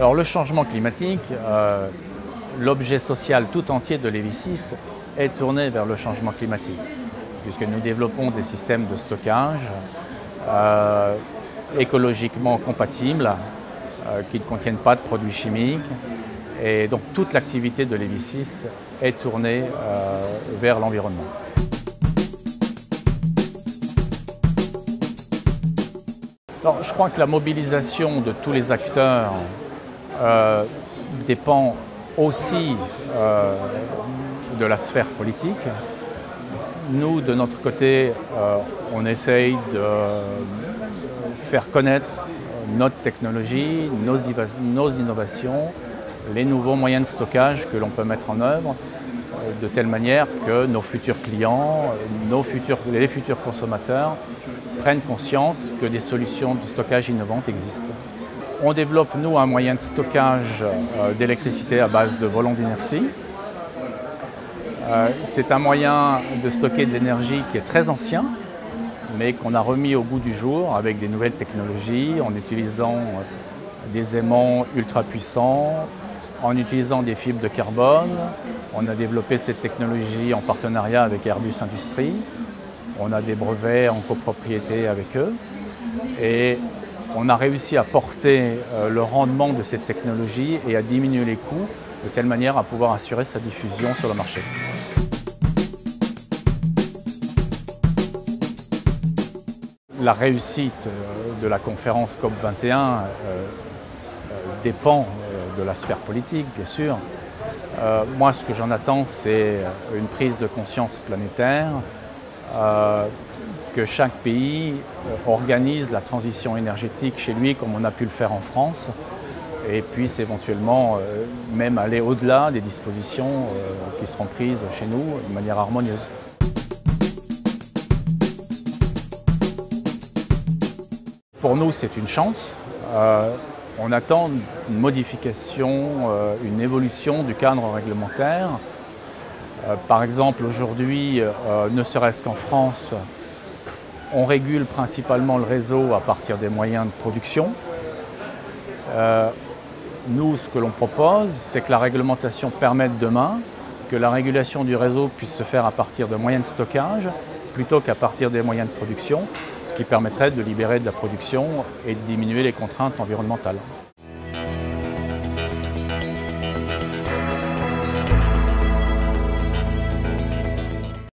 Alors le changement climatique, l'objet social tout entier de Lévis6 est tourné vers le changement climatique, puisque nous développons des systèmes de stockage écologiquement compatibles, qui ne contiennent pas de produits chimiques. Et donc toute l'activité de Lévis6 est tournée vers l'environnement. Alors, je crois que la mobilisation de tous les acteurs dépend aussi de la sphère politique. Nous, de notre côté, on essaye de faire connaître notre technologie, nos innovations, les nouveaux moyens de stockage que l'on peut mettre en œuvre, de telle manière que nos futurs clients, les futurs consommateurs prennent conscience que des solutions de stockage innovantes existent. On développe, nous, un moyen de stockage d'électricité à base de volant d'inertie. C'est un moyen de stocker de l'énergie qui est très ancien, mais qu'on a remis au goût du jour avec des nouvelles technologies, en utilisant des aimants ultra puissants, en utilisant des fibres de carbone. On a développé cette technologie en partenariat avec Airbus Industries. On a des brevets en copropriété avec eux. Et on a réussi à porter le rendement de cette technologie et à diminuer les coûts de telle manière à pouvoir assurer sa diffusion sur le marché. La réussite de la conférence COP21 dépend de la sphère politique, bien sûr. Moi, ce que j'en attends, c'est une prise de conscience planétaire, que chaque pays organise la transition énergétique chez lui, comme on a pu le faire en France, et puisse éventuellement même aller au-delà des dispositions qui seront prises chez nous de manière harmonieuse. Pour nous, c'est une chance. On attend une modification, une évolution du cadre réglementaire. Par exemple, aujourd'hui, ne serait-ce qu'en France, on régule principalement le réseau à partir des moyens de production. Nous, ce que l'on propose, c'est que la réglementation permette demain que la régulation du réseau puisse se faire à partir de moyens de stockage plutôt qu'à partir des moyens de production, ce qui permettrait de libérer de la production et de diminuer les contraintes environnementales.